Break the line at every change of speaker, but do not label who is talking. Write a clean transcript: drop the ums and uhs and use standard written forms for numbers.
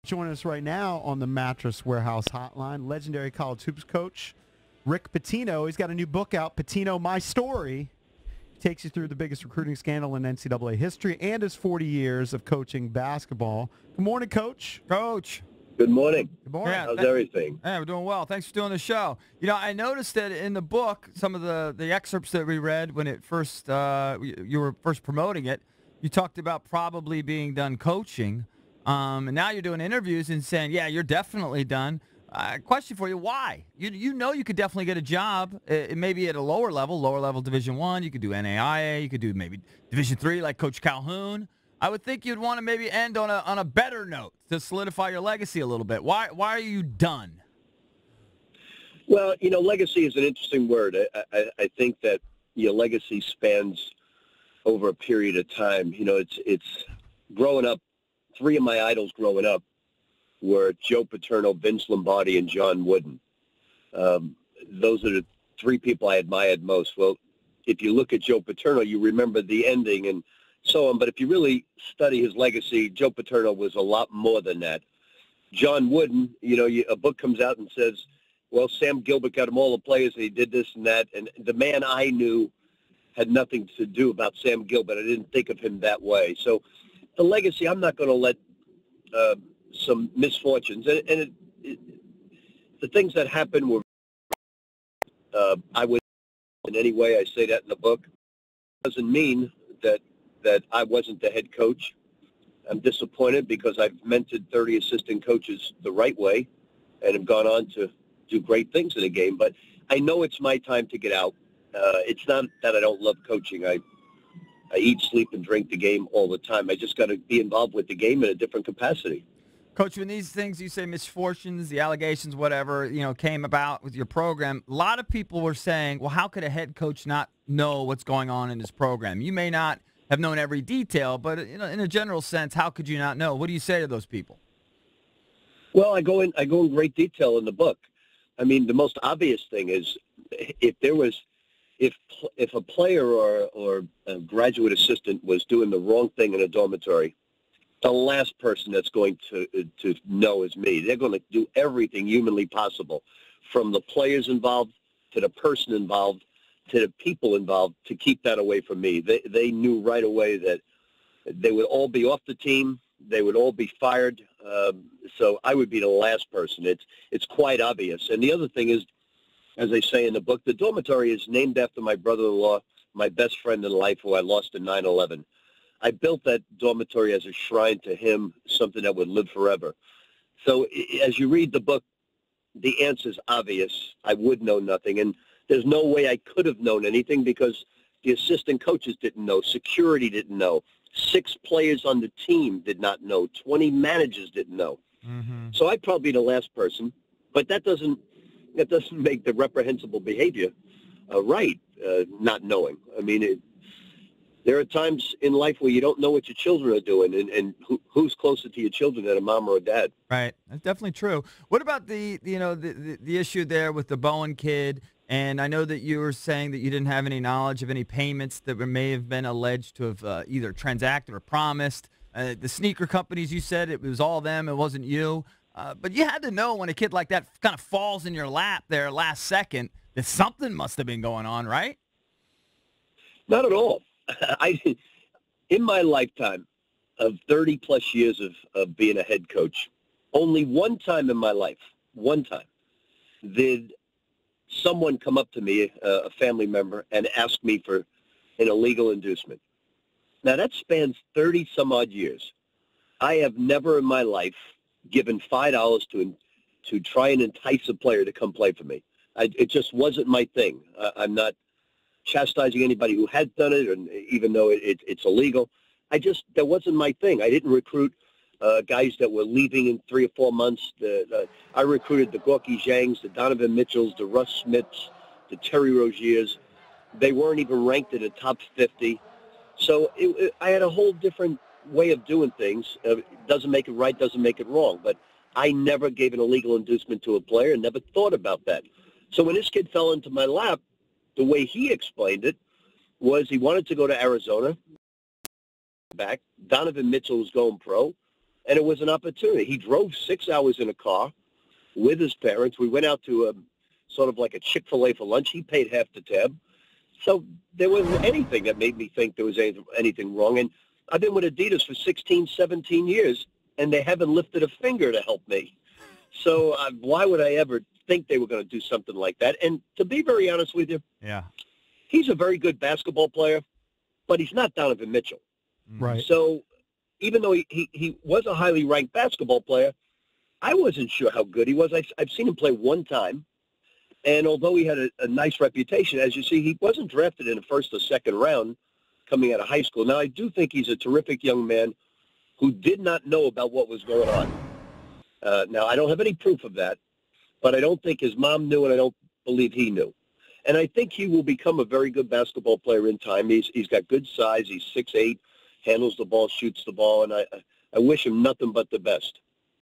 Joining us right now on the Mattress Warehouse Hotline, legendary college hoops coach Rick Pitino. He's got a new book out, Pitino, My Story. He takes you through the biggest recruiting scandal in NCAA history and his 40 years of coaching basketball. Good morning, Coach.
Coach.
Good morning.
Good morning.
Yeah,
How's everything?
Hey, we're doing well. Thanks for doing the show. You know, I noticed that in the book, some of the excerpts that we read when it first you were first promoting it, you talked about probably being done coaching. And now you're doing interviews and saying, yeah, you're definitely done. Question for you, why? You know you could definitely get a job, maybe at a lower level Division I. You could do NAIA. You could do maybe Division III like Coach Calhoun. I would think you'd want to maybe end on a better note to solidify your legacy a little bit. Why are you done?
Well, you know, legacy is an interesting word. I think that your legacy spans over a period of time. You know, it's growing up. Three of my idols growing up were Joe Paterno, Vince Lombardi, and John Wooden. Those are the three people I admired most. Well, if you look at Joe Paterno, you remember the ending and so on. But if you really study his legacy, Joe Paterno was a lot more than that. John Wooden, you know, a book comes out and says, well, Sam Gilbert got him all the players, and he did this and that. And the man I knew had nothing to do about Sam Gilbert. I didn't think of him that way. So the legacy, I'm not going to let some misfortunes. And the things that happened were, I would, in any way, I say that in the book, doesn't mean that I wasn't the head coach. I'm disappointed because I've mentored 30 assistant coaches the right way and have gone on to do great things in the game. But I know it's my time to get out. It's not that I don't love coaching. I eat, sleep, and drink the game all the time. I just got to be involved with the game in a different capacity.
Coach, when these things, you say misfortunes, the allegations, whatever, you know, came about with your program, a lot of people were saying, well, how could a head coach not know what's going on in his program? You may not have known every detail, but you know, in a general sense, how could you not know? What do you say to those people?
Well, I go in great detail in the book. I mean, the most obvious thing is if a player or a graduate assistant was doing the wrong thing in a dormitory, the last person that's going to know is me. They're going to do everything humanly possible, from the players involved to the person involved to the people involved, to keep that away from me. They knew right away that they would all be off the team. They would all be fired. So I would be the last person. It's quite obvious. And the other thing is, as I say in the book, the dormitory is named after my brother-in-law, my best friend in life, who I lost in 9/11. I built that dormitory as a shrine to him, something that would live forever. So as you read the book, the answer's obvious. I would know nothing. And there's no way I could have known anything because the assistant coaches didn't know. Security didn't know. 6 players on the team did not know. 20 managers didn't know. Mm-hmm. So I'd probably be the last person. But that doesn't make the reprehensible behavior right, not knowing. I mean, there are times in life where you don't know what your children are doing, and who's closer to your children than a mom or a dad.
Right, that's definitely true. What about the issue there with the Bowen kid? And I know that you were saying that you didn't have any knowledge of any payments that may have been alleged to have either transacted or promised. The sneaker companies, you said it was all them, it wasn't you. But you had to know when a kid like that kind of falls in your lap there last second that something must have been going on, right?
Not at all. In my lifetime of 30-plus years of being a head coach, only one time in my life, did someone come up to me, a family member, and ask me for an illegal inducement. Now, that spans 30-some-odd years. I have never in my life given $5 to try and entice a player to come play for me. It just wasn't my thing. I'm not chastising anybody who had done it, and even though it's illegal. That wasn't my thing. I didn't recruit guys that were leaving in 3 or 4 months. I recruited the Gorky Zhangs, the Donovan Mitchells, the Russ Smiths, the Terry Roziers. They weren't even ranked in the top 50. So I had a whole different way of doing things. Doesn't make it right, doesn't make it wrong. But I never gave an illegal inducement to a player and never thought about that. So when this kid fell into my lap, the way he explained it was he wanted to go to Arizona back. Donovan Mitchell was going pro, and it was an opportunity. He drove 6 hours in a car with his parents. We went out to sort of like a Chick-fil-A for lunch. He paid half the tab. So there wasn't anything that made me think there was anything wrong. And I've been with Adidas for 16, 17 years, and they haven't lifted a finger to help me. So why would I ever think they were going to do something like that? And to be very honest with you,
Yeah.
he's a very good basketball player, but he's not Donovan Mitchell.
Right.
So even though he was a highly ranked basketball player, I wasn't sure how good he was. I've seen him play one time. And although he had a nice reputation, as you see, he wasn't drafted in the first or second round coming out of high school. Now, I do think he's a terrific young man who did not know about what was going on. Now, I don't have any proof of that, but I don't think his mom knew, and I don't believe he knew. And I think he will become a very good basketball player in time. He's got good size. He's 6'8", handles the ball, shoots the ball, and I wish him nothing but the best.